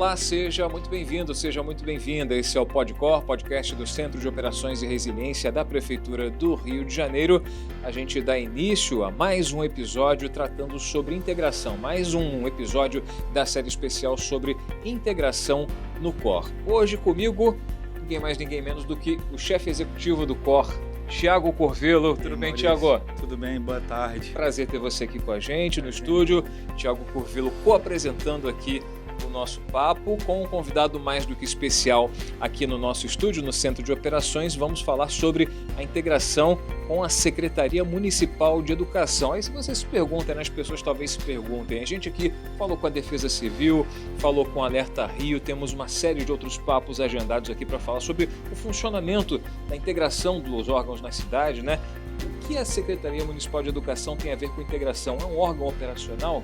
Olá, seja muito bem-vindo, seja muito bem-vinda. Esse é o PodCor, podcast do Centro de Operações e Resiliência da Prefeitura do Rio de Janeiro. A gente dá início a mais um episódio tratando sobre integração, mais um episódio da série especial sobre integração no COR. Hoje comigo, ninguém mais, ninguém menos do que o chefe executivo do COR, Thiago Corvelo. Tudo bem, Thiago? Tudo bem, boa tarde. Prazer ter você aqui com a gente no estúdio. Thiago Corvelo co-apresentando aqui o nosso papo com um convidado mais do que especial aqui no nosso estúdio, no Centro de Operações. Vamos falar sobre a integração com a Secretaria Municipal de Educação. Aí se você se pergunta, né, as pessoas talvez se perguntem, a gente aqui falou com a Defesa Civil, falou com o Alerta Rio, temos uma série de outros papos agendados aqui para falar sobre o funcionamento da integração dos órgãos na cidade, né? O que a Secretaria Municipal de Educação tem a ver com integração? É um órgão operacional?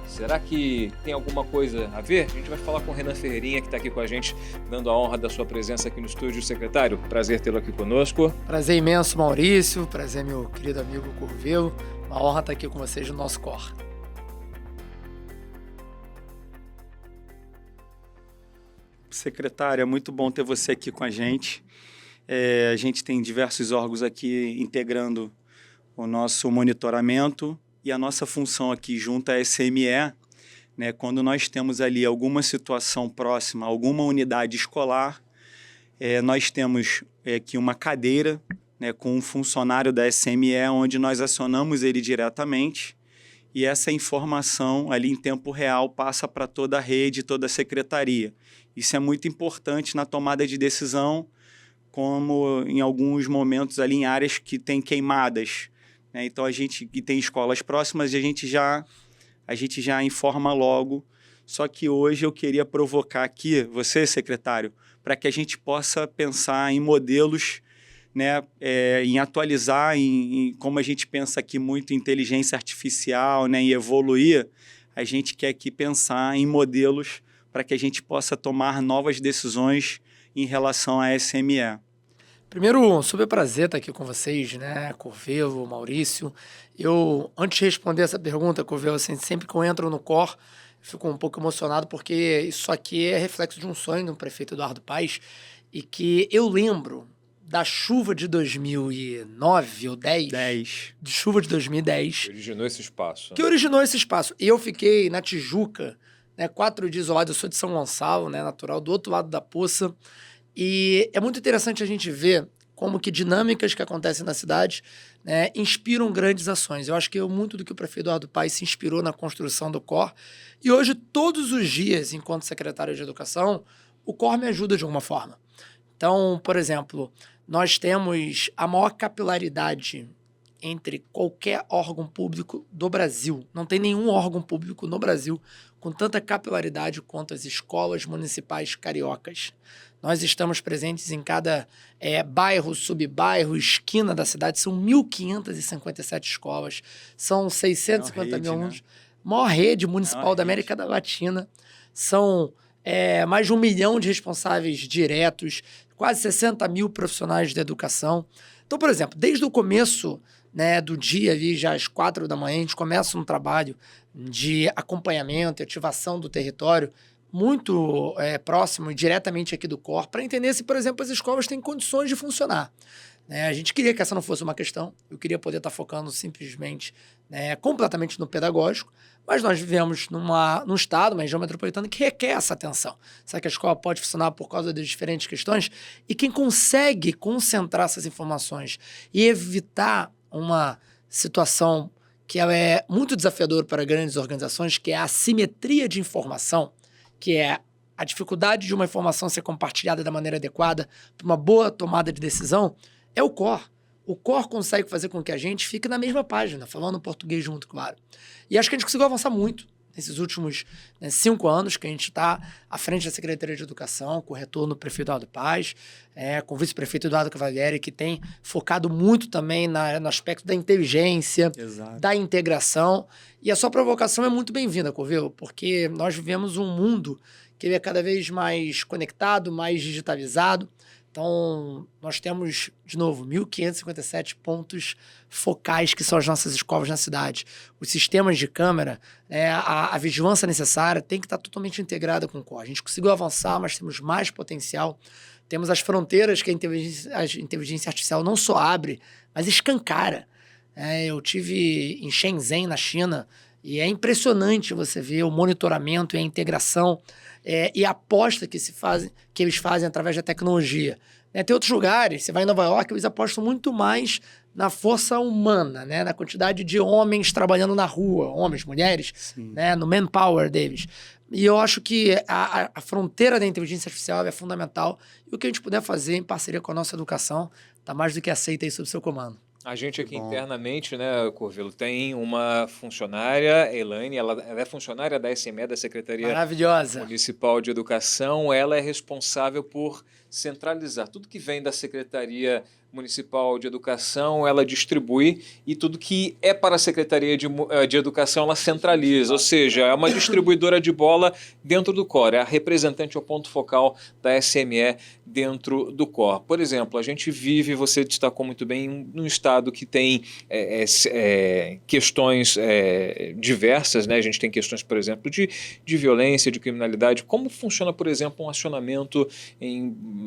Será que tem alguma coisa a ver? A gente vai falar com o Renan Ferreirinha, que está aqui com a gente, dando a honra da sua presença aqui no estúdio. Secretário, prazer tê-lo aqui conosco. Prazer imenso, Maurício. Prazer, meu querido amigo Corvelo. Uma honra estar aqui com vocês no nosso COR. Secretário, é muito bom ter você aqui com a gente. A gente tem diversos órgãos aqui integrando o nosso monitoramento. E a nossa função aqui junto à SME, né, quando nós temos ali alguma situação próxima, alguma unidade escolar, nós temos aqui uma cadeira, né, com um funcionário da SME, onde nós acionamos ele diretamente, e essa informação ali em tempo real passa para toda a rede, toda a secretaria. Isso é muito importante na tomada de decisão, como em alguns momentos ali em áreas que tem queimadas. Então, a gente que tem escolas próximas, a gente já informa logo. Só que hoje eu queria provocar aqui você, secretário, para que a gente possa pensar em modelos, né, em atualizar, em como a gente pensa aqui muito em inteligência artificial, né, em evoluir. A gente quer aqui pensar em modelos para que a gente possa tomar novas decisões em relação à SME. Primeiro, um super prazer estar aqui com vocês, né, Corvelo, Maurício. Eu, antes de responder essa pergunta, Corvelo, assim, sempre que eu entro no COR, eu fico um pouco emocionado, porque isso aqui é reflexo de um sonho do prefeito Eduardo Paes, e que eu lembro da chuva de 2009 ou 10, de chuva de 2010. Que originou esse espaço. Que originou esse espaço. Eu fiquei na Tijuca, né, 4 dias isolado. Eu sou de São Gonçalo, né, natural, do outro lado da poça. E é muito interessante a gente ver como que dinâmicas que acontecem na cidade, né, inspiram grandes ações. Eu acho que muito do que o prefeito Eduardo Paes se inspirou na construção do COR. E hoje, todos os dias, enquanto secretário de Educação, o COR me ajuda de alguma forma. Então, por exemplo, nós temos a maior capilaridade entre qualquer órgão público do Brasil. Não tem nenhum órgão público no Brasil com tanta capilaridade quanto as escolas municipais cariocas. Nós estamos presentes em cada bairro, subbairro, esquina da cidade. São 1.557 escolas, são 650 mil alunos. Né? Maior rede municipal da América Latina. São mais de 1 milhão de responsáveis diretos, quase 60 mil profissionais de educação. Então, por exemplo, desde o começo, né, do dia, ali, já às 4 da manhã, a gente começa um trabalho de acompanhamento e ativação do território muito próximo e diretamente aqui do COR, para entender se, por exemplo, as escolas têm condições de funcionar. A gente queria que essa não fosse uma questão, eu queria poder estar focando simplesmente, completamente no pedagógico, mas nós vivemos num estado, uma região metropolitana, que requer essa atenção. Será que a escola pode funcionar por causa de diferentes questões? E quem consegue concentrar essas informações e evitar uma situação que ela é muito desafiadora para grandes organizações, que é a assimetria de informação, que é a dificuldade de uma informação ser compartilhada da maneira adequada para uma boa tomada de decisão, é o COR. O COR consegue fazer com que a gente fique na mesma página, falando português junto, claro. E acho que a gente conseguiu avançar muito nesses últimos 5 anos que a gente está à frente da Secretaria de Educação, com o retorno do prefeito Eduardo Paes, com o vice-prefeito Eduardo Cavalieri, que tem focado muito também no aspecto da inteligência, exato, da integração. E a sua provocação é muito bem-vinda, Corvelo, porque nós vivemos um mundo que ele é cada vez mais conectado, mais digitalizado. Então, nós temos, de novo, 1.557 pontos focais que são as nossas escovas na cidade. Os sistemas de câmera, a vigilância necessária tem que estar totalmente integrada com o core. A gente conseguiu avançar, mas temos mais potencial. Temos as fronteiras que a inteligência artificial não só abre, mas escancara. Eu tive em Shenzhen, na China, e é impressionante você ver o monitoramento e a integração e a aposta que eles fazem através da tecnologia. Tem outros lugares, você vai em Nova York, eles apostam muito mais na força humana, na quantidade de homens trabalhando na rua, homens, mulheres, no manpower deles. E eu acho que a fronteira da inteligência artificial é fundamental, e o que a gente puder fazer em parceria com a nossa educação está mais do que aceito aí sob seu comando. A gente aqui internamente, né, Curvelo, tem uma funcionária, Elaine, ela é funcionária da SME, da Secretaria Municipal de Educação. Ela é responsável por centralizar tudo que vem da Secretaria Municipal de Educação, ela distribui, e tudo que é para a Secretaria de Educação, ela centraliza, ou seja, é uma distribuidora de bola dentro do core, é a representante ou ponto focal da SME dentro do core. Por exemplo, a gente vive, você destacou muito bem, num estado que tem questões diversas, né? A gente tem questões, por exemplo, de violência, de criminalidade. Como funciona, por exemplo, um acionamento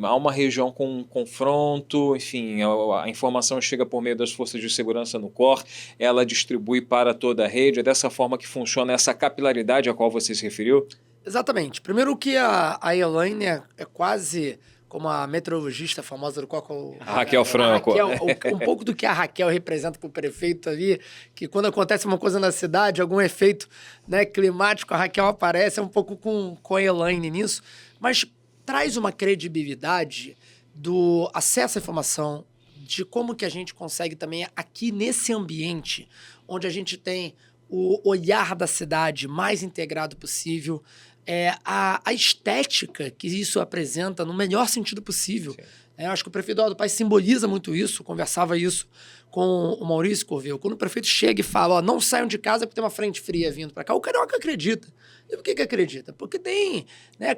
a uma região com um confronto, enfim, a informação chega por meio das forças de segurança no core, ela distribui para toda a rede, é dessa forma que funciona essa capilaridade a qual você se referiu? Exatamente. Primeiro que a Elaine é quase como a meteorologista famosa do qual a Raquel Franco. Um pouco do que a Raquel representa para o prefeito ali, que quando acontece uma coisa na cidade, algum efeito climático, a Raquel aparece, um pouco com a Elaine nisso, mas traz uma credibilidade do acesso à informação, de como que a gente consegue também aqui nesse ambiente, onde a gente tem o olhar da cidade mais integrado possível, a estética que isso apresenta no melhor sentido possível. Eu acho que o prefeito Eduardo Paes simboliza muito isso, conversava isso com o Maurício Curvelo. Quando o prefeito chega e fala, não saiam de casa porque tem uma frente fria vindo para cá, o carioca acredita. E por que acredita? Porque tem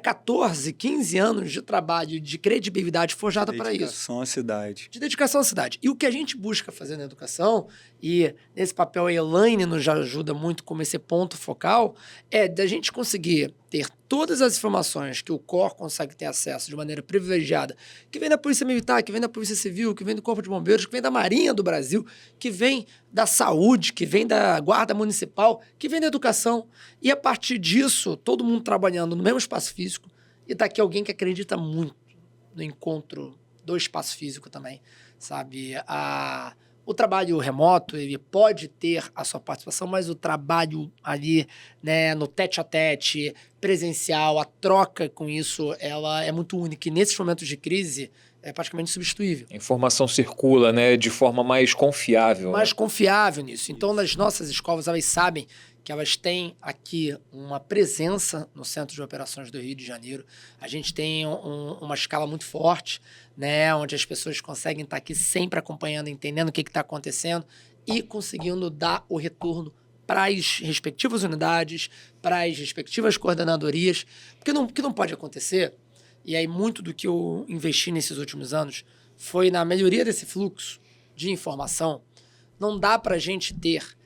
14, 15 anos de trabalho, de credibilidade forjada para isso. Dedicação à cidade. De dedicação à cidade. E o que a gente busca fazer na educação, e nesse papel a Elaine nos ajuda muito como esse ponto focal, é da gente conseguir ter todas as informações que o core consegue ter acesso de maneira privilegiada, que vem da Polícia Militar, que vem da Polícia Civil, que vem do Corpo de Bombeiros, que vem da Marinha do Brasil, que vem da saúde, que vem da Guarda Municipal, que vem da educação. E a partir disso, todo mundo trabalhando no mesmo espaço físico, e tá aqui alguém que acredita muito no encontro do espaço físico também, sabe? O trabalho remoto, ele pode ter a sua participação, mas o trabalho ali, no tete-a-tete, presencial, a troca com isso, ela é muito única. E nesses momentos de crise, é praticamente substituível. A informação circula, de forma mais confiável. Mais confiável nisso. Então, nas nossas escolas, elas sabem que elas têm aqui uma presença no Centro de Operações do Rio de Janeiro. A gente tem uma escala muito forte, onde as pessoas conseguem estar aqui sempre acompanhando, entendendo o que está acontecendo e conseguindo dar o retorno para as respectivas unidades, para as respectivas coordenadorias. Porque o que não pode acontecer, e aí muito do que eu investi nesses últimos anos, foi na melhoria desse fluxo de informação. Não dá para a gente ter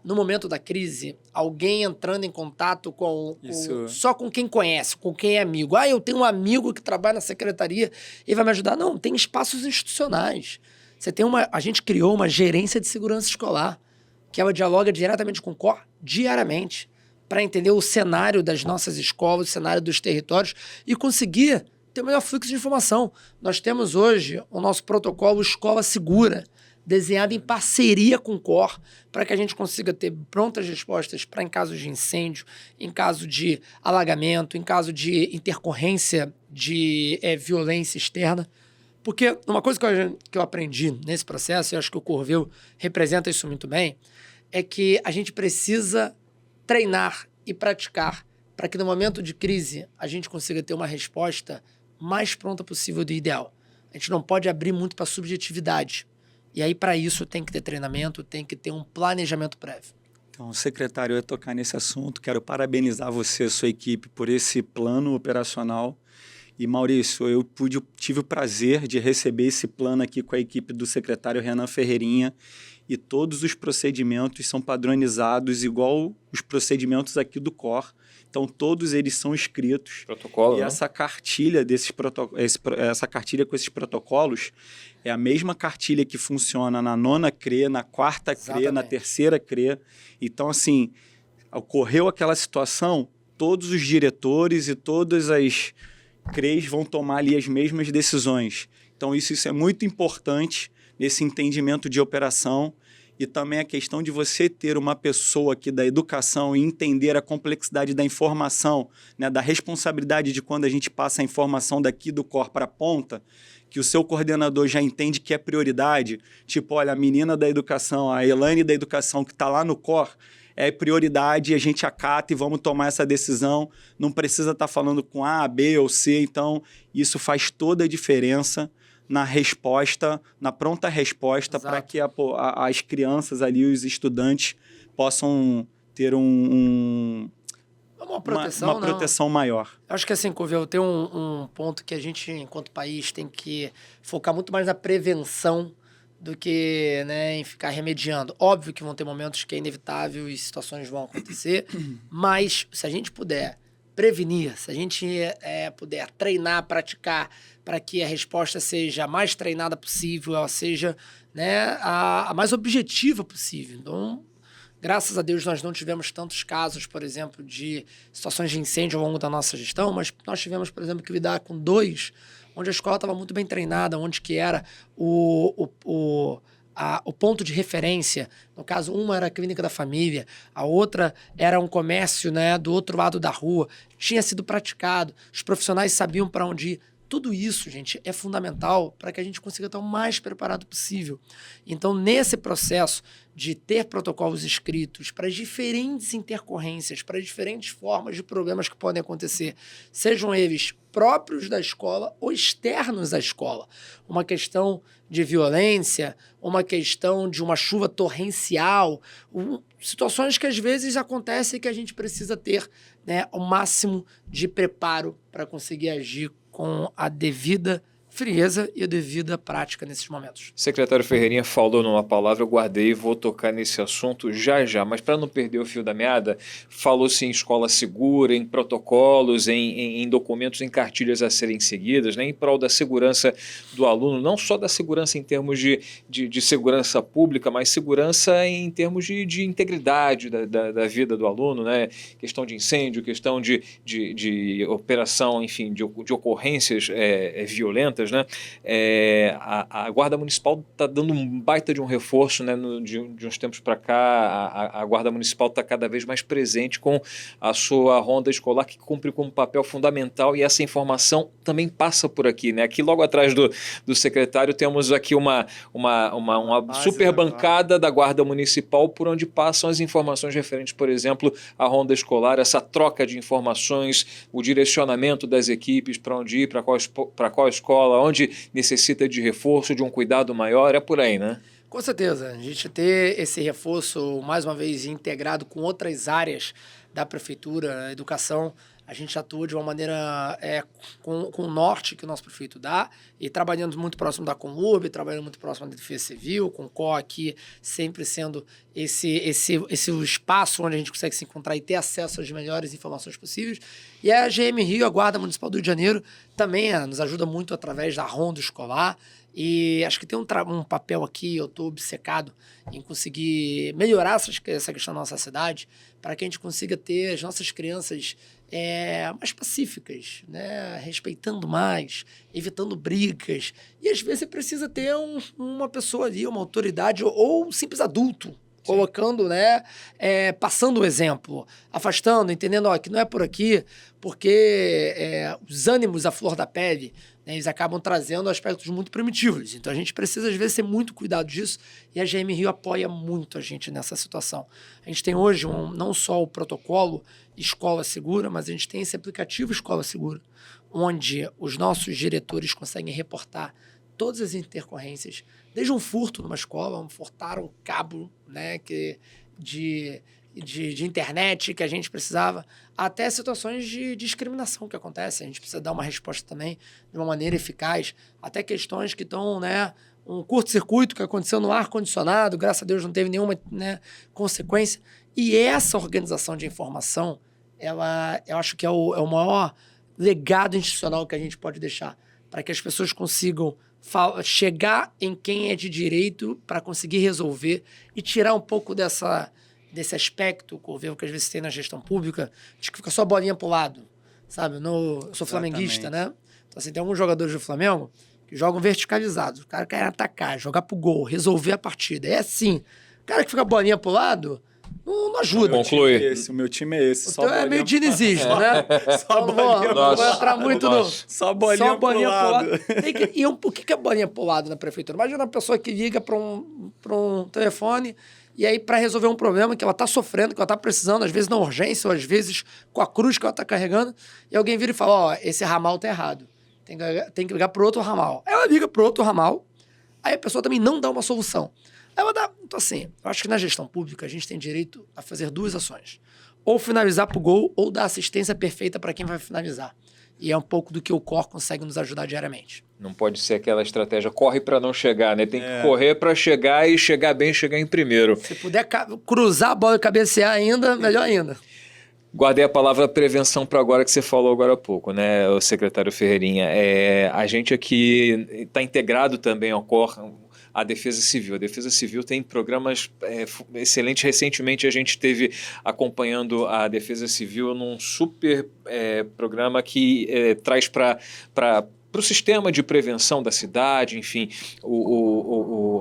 no momento da crise, alguém entrando em contato só com quem conhece, com quem é amigo. Eu tenho um amigo que trabalha na secretaria e vai me ajudar. Não, tem espaços institucionais. A gente criou uma gerência de segurança escolar, que ela dialoga diretamente com o core, diariamente, para entender o cenário das nossas escolas, o cenário dos territórios e conseguir ter o melhor fluxo de informação. Nós temos hoje o nosso protocolo Escola Segura, desenhado em parceria com o core, para que a gente consiga ter prontas respostas para em caso de incêndio, em caso de alagamento, em caso de intercorrência de violência externa. Porque uma coisa que eu aprendi nesse processo, e acho que o Curvelo representa isso muito bem, é que a gente precisa treinar e praticar para que no momento de crise a gente consiga ter uma resposta mais pronta possível do ideal. A gente não pode abrir muito para subjetividade. E aí, para isso, tem que ter treinamento, tem que ter um planejamento prévio. Então, secretário, eu ia tocar nesse assunto. Quero parabenizar você e sua equipe por esse plano operacional E, Maurício, eu tive o prazer de receber esse plano aqui com a equipe do secretário Renan Ferreirinha, e todos os procedimentos são padronizados igual os procedimentos aqui do COR. Então, todos eles são escritos. Protocolo, e né? essa cartilha essa cartilha com esses protocolos é a mesma cartilha que funciona na 9ª CRE, na 4ª CRE, na 3ª CRE. Então, assim, ocorreu aquela situação, todos os diretores e todas as CREs vão tomar ali as mesmas decisões. Então, isso é muito importante nesse entendimento de operação, e também a questão de você ter uma pessoa aqui da educação e entender a complexidade da informação, né, da responsabilidade de quando a gente passa a informação daqui do COR para a ponta, que o seu coordenador já entende que é prioridade, tipo, olha, a menina da educação, a Elaine da educação que está lá no COR, é prioridade, a gente acata e vamos tomar essa decisão, não precisa estar falando com A, B ou C, então isso faz toda a diferença na resposta, na pronta resposta, para que as crianças ali, os estudantes, possam ter uma proteção maior. Acho que assim, Covelo, tem um ponto que a gente, enquanto país, tem que focar muito mais na prevenção do que, né, em ficar remediando. Óbvio que vão ter momentos que é inevitável e situações vão acontecer, mas se a gente puder prevenir, se a gente puder treinar, praticar, para que a resposta seja a mais treinada possível, ela seja, né, a mais objetiva possível. Então, graças a Deus, nós não tivemos tantos casos, por exemplo, de situações de incêndio ao longo da nossa gestão, mas nós tivemos, por exemplo, que lidar com 2, onde a escola estava muito bem treinada, onde que era o ponto de referência. No caso, uma era a clínica da família, a outra era um comércio, né, do outro lado da rua. Tinha sido praticado, os profissionais sabiam para onde ir. Tudo isso, gente, é fundamental para que a gente consiga estar o mais preparado possível. Então, nesse processo de ter protocolos escritos para as diferentes intercorrências, para as diferentes formas de problemas que podem acontecer, sejam eles próprios da escola ou externos à escola. Uma questão de violência, uma questão de uma chuva torrencial, situações que às vezes acontecem e que a gente precisa ter, né, o máximo de preparo para conseguir agir com a devida frieza e a devida prática nesses momentos. Secretário Ferreirinha falou numa palavra, eu guardei e vou tocar nesse assunto já, mas para não perder o fio da meada, falou-se em escola segura, em protocolos, em documentos, em cartilhas a serem seguidas, né, em prol da segurança do aluno, não só da segurança em termos de segurança pública, mas segurança em termos de integridade da vida do aluno, né, questão de incêndio, questão de operação, enfim, de ocorrências violentas, né? A Guarda Municipal está dando um baita de um reforço, né? De uns tempos para cá, a Guarda Municipal está cada vez mais presente com a sua ronda escolar, que cumpre como papel fundamental, e essa informação também passa por aqui, né? Aqui logo atrás do secretário temos aqui uma super bancada da Guarda Municipal, por onde passam as informações referentes, por exemplo, à ronda escolar, essa troca de informações, o direcionamento das equipes, para onde ir, para qual escola, onde necessita de reforço, de um cuidado maior, é por aí, né? Com certeza. A gente ter esse reforço, mais uma vez, integrado com outras áreas da prefeitura, a educação, a gente atua de uma maneira com o norte que o nosso prefeito dá, e trabalhando muito próximo da Conurb, trabalhando muito próximo da Defesa Civil, com o COR aqui sempre sendo esse espaço onde a gente consegue se encontrar e ter acesso às melhores informações possíveis. E a GM Rio, a Guarda Municipal do Rio de Janeiro, também nos ajuda muito através da ronda escolar. E acho que tem um papel aqui, eu estou obcecado em conseguir melhorar essa questão da nossa cidade, para que a gente consiga ter as nossas crianças mais pacíficas, né? Respeitando mais, evitando brigas. E às vezes você precisa ter uma pessoa ali, uma autoridade ou um simples adulto, colocando, né, passando o exemplo, afastando, entendendo, que não é por aqui, porque os ânimos à flor da pele, né, eles acabam trazendo aspectos muito primitivos. Então a gente precisa, às vezes, ter muito cuidado disso, e a GM Rio apoia muito a gente nessa situação. A gente tem hoje não só o protocolo Escola Segura, mas a gente tem esse aplicativo Escola Segura, onde os nossos diretores conseguem reportar todas as intercorrências, desde um furto numa escola, furtaram um cabo, né, de de internet que a gente precisava, até situações de discriminação que acontecem. A gente precisa dar uma resposta também de uma maneira eficaz, até questões que estão, né, um curto-circuito que aconteceu no ar-condicionado, graças a Deus não teve nenhuma, né, consequência. E essa organização de informação, eu acho que é o maior legado institucional que a gente pode deixar, para que as pessoas consigam chegar em quem é de direito para conseguir resolver e tirar um pouco desse aspecto, Corveu, que às vezes tem na gestão pública, de que fica só bolinha pro lado, sabe? Eu sou flamenguista, né? Então, assim, tem alguns jogadores do Flamengo que jogam verticalizados. O cara quer atacar, jogar pro gol, resolver a partida. É assim. O cara que fica bolinha pro lado, não ajuda. Conclui. O meu time é esse. Então é meio dinizismo, né? Só bolinha não vou entrar muito no... Só bolinha pro lado. O que é bolinha pro lado na prefeitura? Imagina uma pessoa que liga para um telefone e aí para resolver um problema que ela está sofrendo, que ela está precisando, às vezes na urgência, ou às vezes com a cruz que ela está carregando, e alguém vira e fala, ó, esse ramal tá errado. Tem que ligar pro outro ramal. Aí ela liga pro outro ramal, aí a pessoa também não dá uma solução. Ela dá... Então, assim, eu acho que na gestão pública a gente tem direito a fazer duas ações. Ou finalizar pro gol, ou dar assistência perfeita para quem vai finalizar. E é um pouco do que o COR consegue nos ajudar diariamente. Não pode ser aquela estratégia, corre para não chegar, né? Tem que correr para chegar e chegar bem, chegar em primeiro. Se puder cruzar a bola e cabecear ainda, melhor ainda. Guardei a palavra prevenção para agora que você falou agora há pouco, né, o secretário Ferreirinha. A gente aqui está integrado também ao COR, a Defesa Civil. A Defesa Civil tem programas excelentes. Recentemente a gente esteve acompanhando a Defesa Civil num super programa que traz para o sistema de prevenção da cidade, enfim,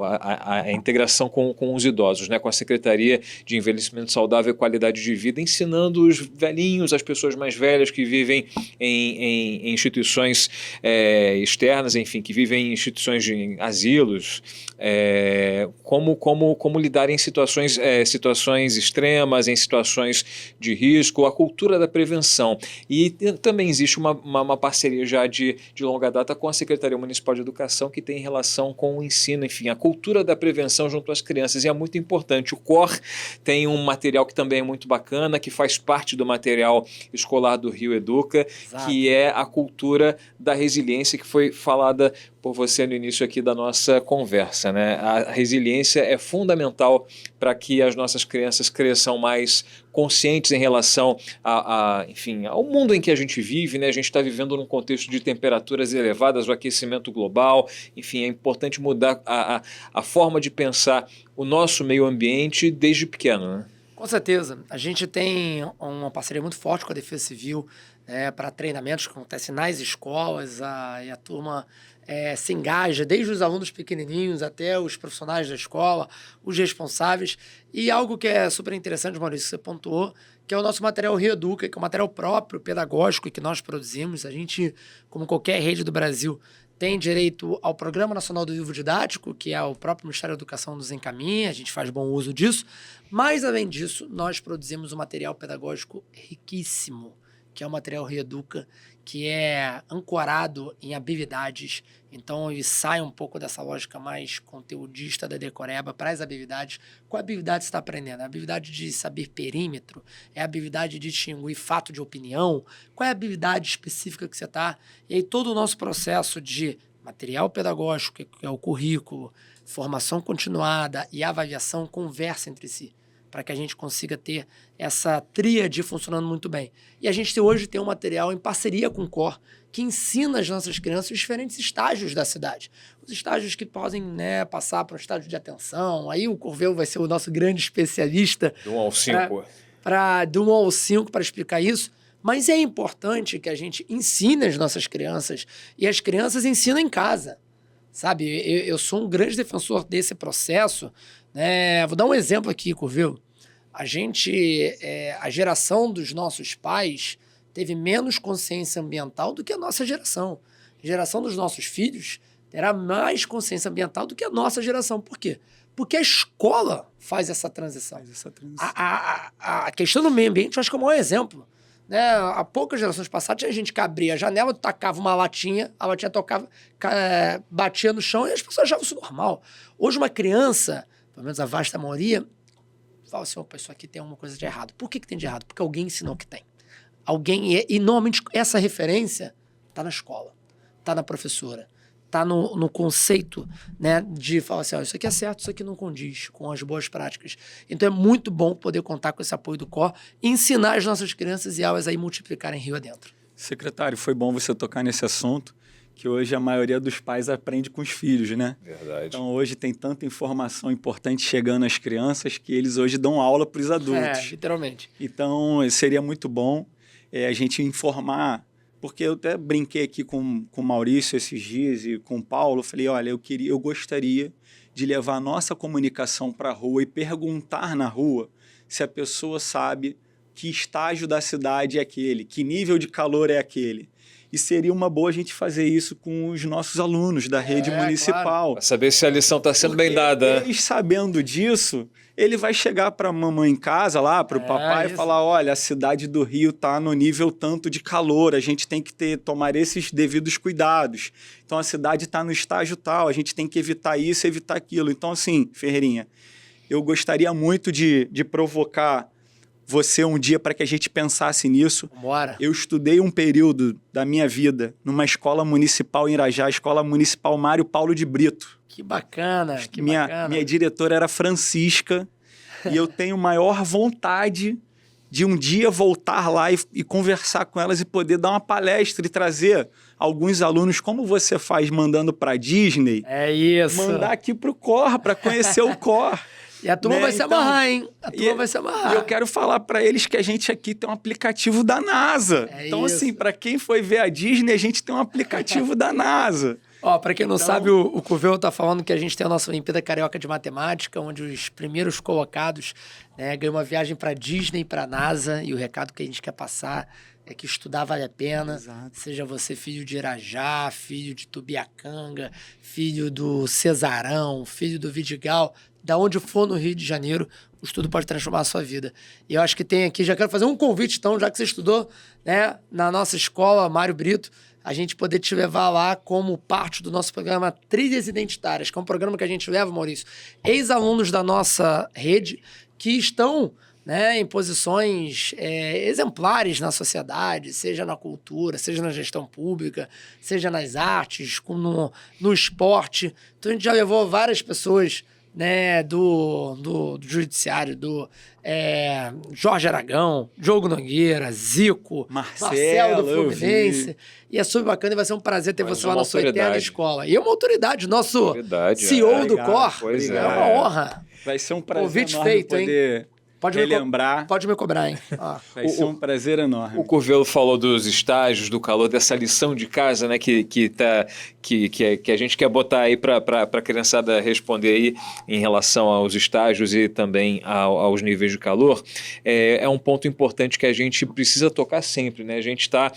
a integração com os idosos, né, com a Secretaria de Envelhecimento Saudável e Qualidade de Vida, ensinando os velhinhos, as pessoas mais velhas que vivem em instituições externas, enfim, que vivem em instituições de asilos, como lidar em situações extremas, em situações de risco, a cultura da prevenção. E também existe uma parceria já de longa data com a Secretaria Municipal de Educação, que tem relação com o ensino, enfim, a cultura da prevenção junto às crianças, e é muito importante. O COR tem um material que também é muito bacana, que faz parte do material escolar do Rio Educa, Exato. Que é a cultura da resiliência, que foi falada por você no início aqui da nossa conversa, né? A resiliência é fundamental para que as nossas crianças cresçam mais conscientes em relação enfim, ao mundo em que a gente vive, né? A gente está vivendo num contexto de temperaturas elevadas, o aquecimento global, enfim, é importante mudar a forma de pensar o nosso meio ambiente desde pequeno, né? Com certeza. A gente tem uma parceria muito forte com a Defesa Civil, para treinamentos que acontecem nas escolas, e a turma se engaja, desde os alunos pequenininhos até os profissionais da escola, os responsáveis. E algo que é super interessante, Maurício, que você pontuou, que é o nosso material Rio Educa, que é um material próprio, pedagógico, que nós produzimos. A gente, como qualquer rede do Brasil, tem direito ao Programa Nacional do Livro Didático, que é o próprio Ministério da Educação nos encaminha, a gente faz bom uso disso. Mas, além disso, nós produzimos um material pedagógico riquíssimo, que é o material Reeduca, que é ancorado em habilidades. Então, ele sai um pouco dessa lógica mais conteudista da Decoreba para as habilidades. Qual habilidade você está aprendendo? É a habilidade de saber perímetro? É a habilidade de distinguir fato de opinião? Qual é a habilidade específica que você está? E aí, todo o nosso processo de material pedagógico, que é o currículo, formação continuada e avaliação, conversa entre si, para que a gente consiga ter essa tríade funcionando muito bem. E a gente hoje tem um material em parceria com o COR, que ensina as nossas crianças os diferentes estágios da cidade. Os estágios que podem, né, passar para um estágio de atenção. Aí o Corveu vai ser o nosso grande especialista. Do 1 ao 5. Do 1 ao 5 para explicar isso. Mas é importante que a gente ensine as nossas crianças, e as crianças ensinam em casa. Sabe, eu sou um grande defensor desse processo, né? Vou dar um exemplo aqui, Corveu. A geração dos nossos pais teve menos consciência ambiental do que a nossa geração. A geração dos nossos filhos terá mais consciência ambiental do que a nossa geração. Por quê? Porque a escola faz essa transição. A questão do meio ambiente, eu acho que é o maior exemplo. Né? Há poucas gerações passadas, tinha gente que abria a janela, tacava uma latinha, a latinha tocava, batia no chão e as pessoas achavam isso normal. Hoje, uma criança, pelo menos a vasta maioria, fala assim, opa, isso aqui tem alguma coisa de errado. Por que tem de errado? Porque alguém ensinou que tem. E normalmente essa referência está na escola, está na professora, está no conceito, né, de falar assim, isso aqui é certo, isso aqui não condiz com as boas práticas. Então é muito bom poder contar com esse apoio do COR e ensinar as nossas crianças e elas aí multiplicarem rio adentro. Secretário, foi bom você tocar nesse assunto, que hoje a maioria dos pais aprende com os filhos, né? Verdade. Então hoje tem tanta informação importante chegando às crianças que eles hoje dão aula para os adultos. Literalmente. Então seria muito bom a gente informar, porque eu até brinquei aqui com o Maurício esses dias e com o Paulo, falei, olha, eu gostaria de levar a nossa comunicação para a rua e perguntar na rua se a pessoa sabe que estágio da cidade é aquele, que nível de calor é aquele. E seria uma boa a gente fazer isso com os nossos alunos da rede municipal. Claro. Para saber se a lição está sendo bem dada. Eles sabendo disso, ele vai chegar para a mamãe em casa lá, para o papai, e falar, olha, a cidade do Rio está no nível tanto de calor, a gente tem que tomar esses devidos cuidados. Então, a cidade está no estágio tal, a gente tem que evitar isso, evitar aquilo. Então, assim, Ferreirinha, eu gostaria muito de provocar você um dia para que a gente pensasse nisso. Bora. Eu estudei um período da minha vida numa escola municipal em Irajá, Escola Municipal Mário Paulo de Brito. Que bacana, Minha diretora era Francisca e eu tenho maior vontade de um dia voltar lá e conversar com elas e poder dar uma palestra e trazer alguns alunos, como você faz mandando para a Disney. É isso. Mandar aqui para o COR, para conhecer o COR. E a turma vai se amarrar, hein? A turma vai se amarrar. E eu quero falar para eles que a gente aqui tem um aplicativo da NASA. Então, assim, para quem foi ver a Disney, a gente tem um aplicativo da NASA. Ó, para quem não sabe, o Curvelo tá falando que a gente tem a nossa Olimpíada Carioca de Matemática, onde os primeiros colocados, né, ganham uma viagem para Disney e para NASA. E o recado que a gente quer passar é que estudar vale a pena. Exato. Seja você filho de Irajá, filho de Tubiacanga, filho do Cesarão, filho do Vidigal, da onde for no Rio de Janeiro, o estudo pode transformar a sua vida. E eu acho que tem aqui, já quero fazer um convite, então, já que você estudou, né, na nossa escola, Mário Brito, a gente poder te levar lá como parte do nosso programa Trilhas Identitárias, que é um programa que a gente leva, Maurício, ex-alunos da nossa rede que estão, né, em posições exemplares na sociedade, seja na cultura, seja na gestão pública, seja nas artes, no esporte. Então a gente já levou várias pessoas, né, do judiciário, do Jorge Aragão, Diogo Nogueira, Zico, Marcelo do Fluminense. E é super bacana e vai ser um prazer ter você lá na sua eterna escola. E é uma autoridade, nosso CEO do COR. Pois é uma honra. Vai ser um prazer Convite enorme feito, poder... hein? Pode relembrar. Pode me cobrar, hein? Vai ser um prazer enorme. O Curvelo falou dos estágios, do calor, dessa lição de casa, né, que a gente quer botar aí para a criançada responder aí em relação aos estágios e também aos níveis de calor. É um ponto importante que a gente precisa tocar sempre, né? A gente está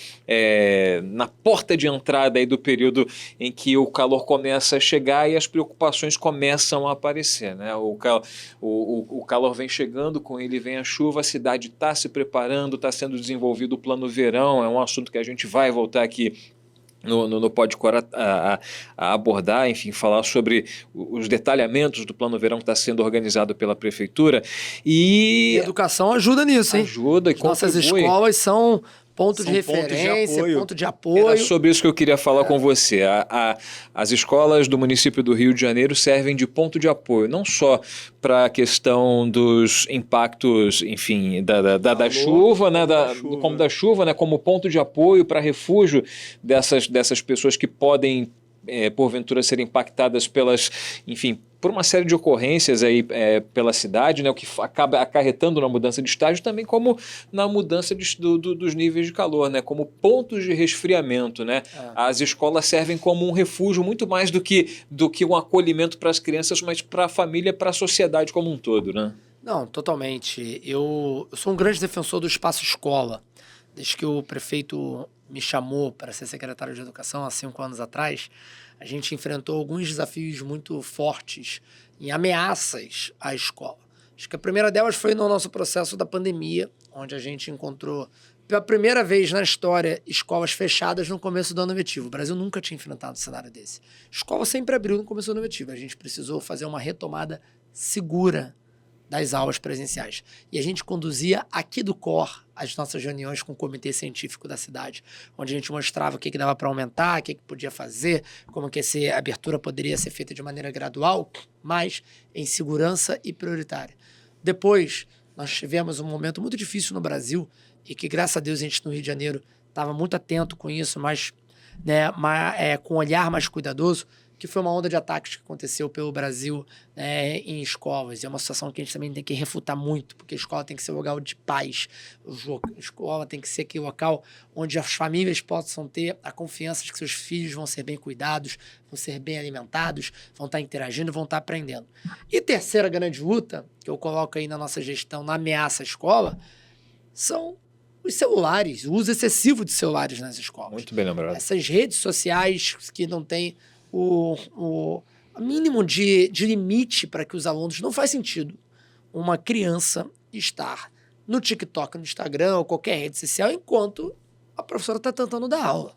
na porta de entrada aí do período em que o calor começa a chegar e as preocupações começam a aparecer, né? O calor vem chegando, com ele vem a chuva, a cidade está se preparando, está sendo desenvolvido o plano verão, é um assunto que a gente vai voltar aqui no Podcor a abordar, enfim, falar sobre os detalhamentos do plano verão que está sendo organizado pela prefeitura. E a educação ajuda nisso, hein? Ajuda e nossas escolas são ponto de referência, ponto de apoio. Era sobre isso que eu queria falar com você. As escolas do município do Rio de Janeiro servem de ponto de apoio, não só para a questão dos impactos, enfim, da chuva, né, como da chuva, né, como ponto de apoio para refúgio dessas pessoas que podem, porventura, ser impactadas por uma série de ocorrências aí pela cidade, né, o que acaba acarretando na mudança de estágio, também como na mudança dos níveis de calor, né, como pontos de resfriamento, né. As escolas servem como um refúgio muito mais do que um acolhimento para as crianças, mas para a família, para a sociedade como um todo, né. Não, totalmente. Eu sou um grande defensor do espaço escola. Desde que o prefeito me chamou para ser secretário de Educação há 5 anos atrás, a gente enfrentou alguns desafios muito fortes em ameaças à escola. Acho que a primeira delas foi no nosso processo da pandemia, onde a gente encontrou, pela primeira vez na história, escolas fechadas no começo do ano letivo. O Brasil nunca tinha enfrentado um cenário desse. Escola sempre abriu no começo do ano letivo. A gente precisou fazer uma retomada segura das aulas presenciais. E a gente conduzia aqui do COR as nossas reuniões com o comitê científico da cidade, onde a gente mostrava o que dava para aumentar, o que podia fazer, como que essa abertura poderia ser feita de maneira gradual, mas em segurança e prioritária. Depois, nós tivemos um momento muito difícil no Brasil e que, graças a Deus, a gente no Rio de Janeiro estava muito atento com isso, mas com um olhar mais cuidadoso, que foi uma onda de ataques que aconteceu pelo Brasil, né, em escolas. E é uma situação que a gente também tem que refutar muito, porque a escola tem que ser um lugar de paz. A escola tem que ser aquele local onde as famílias possam ter a confiança de que seus filhos vão ser bem cuidados, vão ser bem alimentados, vão estar interagindo, vão estar aprendendo. E terceira grande luta, que eu coloco aí na nossa gestão, na ameaça à escola, são os celulares, o uso excessivo de celulares nas escolas. Muito bem lembrado. Essas redes sociais que não têm o mínimo de limite para que os alunos... Não faz sentido uma criança estar no TikTok, no Instagram ou qualquer rede social enquanto a professora está tentando dar aula.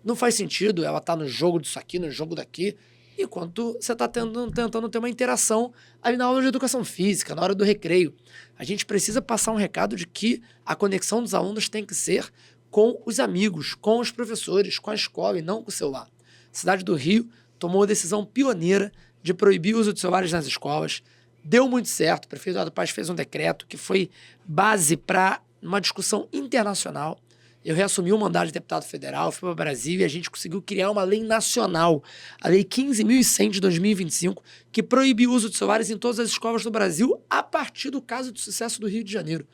Não faz sentido ela estar no jogo disso aqui, no jogo daqui, enquanto você está tentando ter uma interação ali na aula de educação física, na hora do recreio. A gente precisa passar um recado de que a conexão dos alunos tem que ser com os amigos, com os professores, com a escola e não com o celular. A cidade do Rio tomou a decisão pioneira de proibir o uso de celulares nas escolas. Deu muito certo. O prefeito Eduardo Paes fez um decreto que foi base para uma discussão internacional. Eu reassumi o mandato de deputado federal, fui para Brasília e a gente conseguiu criar uma lei nacional, a Lei 15.100 de 2025, que proíbe o uso de celulares em todas as escolas do Brasil a partir do caso de sucesso do Rio de Janeiro.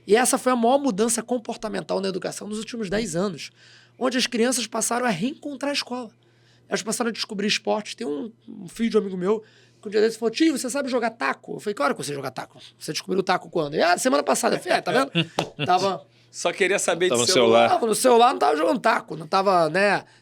E essa foi a maior mudança comportamental na educação nos últimos 10 anos, onde as crianças passaram a reencontrar a escola. Elas passaram a descobrir esportes. Tem um filho de um amigo meu que um dia desse falou: tio, você sabe jogar taco? Eu falei: claro que você joga taco. Você descobriu o taco quando? E, semana passada. Eu falei: tá vendo? Tava... Só queria saber tava de celular. No celular não tava jogando taco, não tava,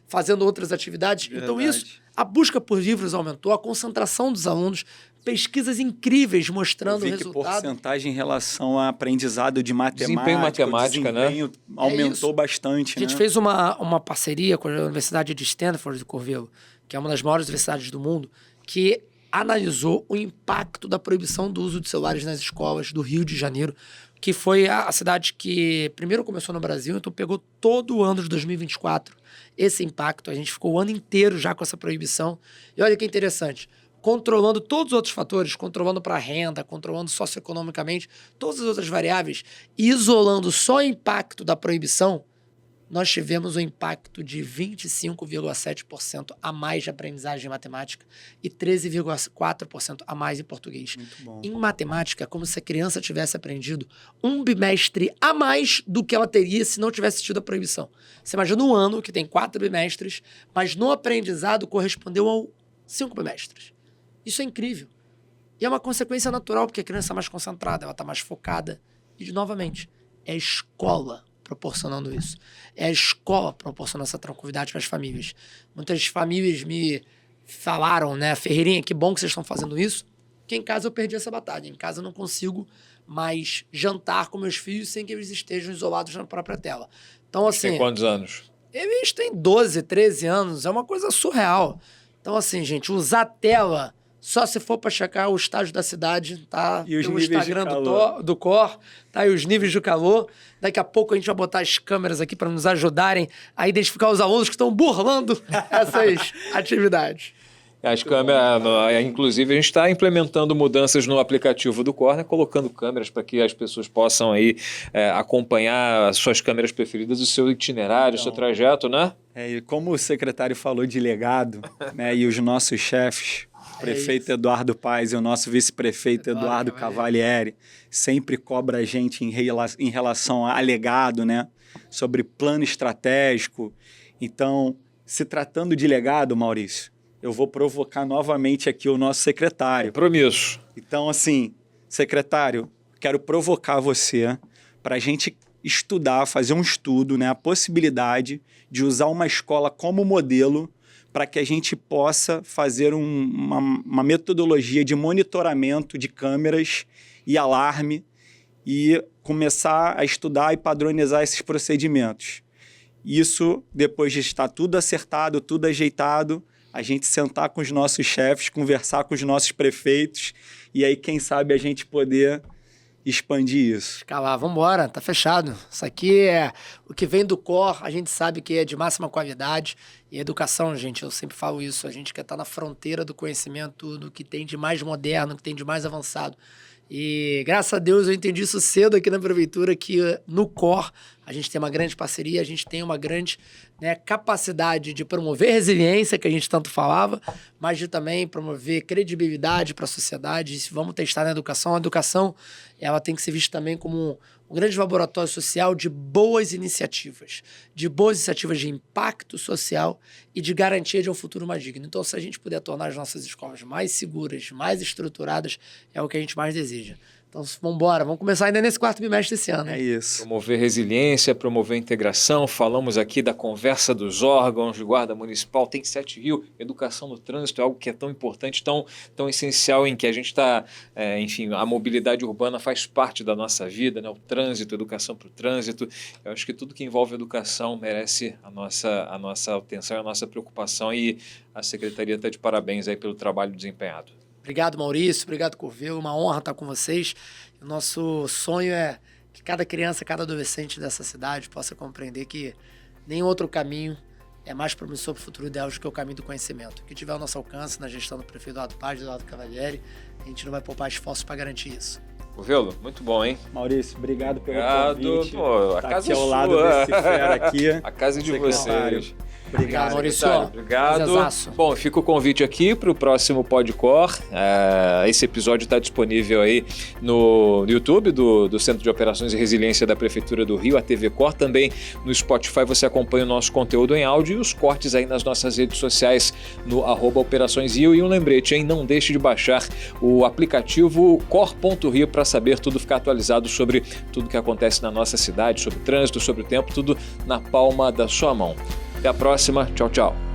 fazendo outras atividades. Verdade. Então isso, a busca por livros aumentou, a concentração dos alunos, pesquisas incríveis mostrando o resultado. Porcentagem em relação a aprendizado de matemática, desempenho matemática, desempenho aumentou bastante. A gente fez uma parceria com a Universidade de Stanford de Corvelo, que é uma das maiores universidades do mundo, que analisou o impacto da proibição do uso de celulares nas escolas do Rio de Janeiro, que foi a cidade que primeiro começou no Brasil, então pegou todo o ano de 2024 esse impacto. A gente ficou o ano inteiro já com essa proibição. E olha que interessante, controlando todos os outros fatores, controlando para a renda, controlando socioeconomicamente, todas as outras variáveis, e isolando só o impacto da proibição, nós tivemos um impacto de 25,7% a mais de aprendizagem em matemática e 13,4% a mais em português. Muito bom. Em matemática, é como se a criança tivesse aprendido um bimestre a mais do que ela teria se não tivesse tido a proibição. Você imagina um ano que tem 4 bimestres, mas no aprendizado correspondeu a 5 bimestres. Isso é incrível. E é uma consequência natural, porque a criança está mais concentrada, ela está mais focada. E, novamente, é a escola proporcionando isso. É a escola proporcionando essa tranquilidade para as famílias. Muitas famílias me falaram, Ferreirinha, que bom que vocês estão fazendo isso, que em casa eu perdi essa batalha. Em casa eu não consigo mais jantar com meus filhos sem que eles estejam isolados na própria tela. Então, assim... Tem quantos anos? Eles têm 12, 13 anos. É uma coisa surreal. Então, assim, gente, usar tela... Só se for para checar o estágio da cidade, tá? E os Tem o níveis Instagram de calor. do COR, tá? E os níveis de calor. Daqui a pouco a gente vai botar as câmeras aqui para nos ajudarem a identificar os alunos que estão burlando essas atividades. As câmeras, inclusive, a gente está implementando mudanças no aplicativo do COR, colocando câmeras para que as pessoas possam aí acompanhar as suas câmeras preferidas, o seu itinerário, o seu trajeto, né? E como o secretário falou de legado, e os nossos chefes, o prefeito Eduardo Paes e o nosso vice-prefeito Eduardo Cavalieri, sempre cobra a gente em relação a legado, sobre plano estratégico. Então, se tratando de legado, Maurício, eu vou provocar novamente aqui o nosso secretário. Compromisso. Então, assim, secretário, quero provocar você para a gente estudar, fazer um estudo, a possibilidade de usar uma escola como modelo para que a gente possa fazer uma metodologia de monitoramento de câmeras e alarme e começar a estudar e padronizar esses procedimentos. Isso, depois de estar tudo acertado, tudo ajeitado, a gente sentar com os nossos chefes, conversar com os nossos prefeitos e aí, quem sabe, a gente poder expandir isso. Escalar, vamos embora, tá fechado. Isso aqui é o que vem do core, a gente sabe que é de máxima qualidade. E educação, gente, eu sempre falo isso, a gente quer estar na fronteira do conhecimento, do que tem de mais moderno, que tem de mais avançado. E graças a Deus eu entendi isso cedo aqui na prefeitura, que no core a gente tem uma grande parceria, a gente tem uma grande, né, capacidade de promover resiliência, que a gente tanto falava, mas de também promover credibilidade para a sociedade. E vamos testar na educação. A educação ela tem que ser vista também como um grande laboratório social de boas iniciativas de impacto social e de garantia de um futuro mais digno. Então, se a gente puder tornar as nossas escolas mais seguras, mais estruturadas, é o que a gente mais deseja. Então, vamos embora, vamos começar ainda nesse 4º bimestre desse ano. É isso. Promover resiliência, promover integração. Falamos aqui da conversa dos órgãos de guarda municipal. Tem 7 Rio, educação no trânsito, é algo que é tão importante, tão essencial, em que a gente está, enfim, a mobilidade urbana faz parte da nossa vida, né? O trânsito, educação para o trânsito. Eu acho que tudo que envolve educação merece a nossa atenção, a nossa preocupação, e a Secretaria está de parabéns aí pelo trabalho desempenhado. Obrigado, Maurício. Obrigado, Curvelo. Uma honra estar com vocês. O nosso sonho é que cada criança, cada adolescente dessa cidade possa compreender que nenhum outro caminho é mais promissor para o futuro ideal do que o caminho do conhecimento. Que tiver ao nosso alcance na gestão do prefeito Eduardo Paz, do Eduardo Cavalieri, a gente não vai poupar esforços para garantir isso. Curvelo, muito bom, hein? Maurício, obrigado pelo convite. Pô, a casa aqui é ao sua. lado desse fera aqui. A casa é de vocês. Obrigado, Maurício. Obrigado. Prazerzaço. Bom, fica o convite aqui para o próximo Podcor. Esse episódio está disponível aí no YouTube do Centro de Operações e Resiliência da Prefeitura do Rio, a TV Cor. Também no Spotify você acompanha o nosso conteúdo em áudio e os cortes aí nas nossas redes sociais no @OperaçõesRio. E um lembrete, hein? Não deixe de baixar o aplicativo Cor.Rio para saber tudo, ficar atualizado sobre tudo que acontece na nossa cidade, sobre o trânsito, sobre o tempo, tudo na palma da sua mão. Até a próxima. Tchau, tchau.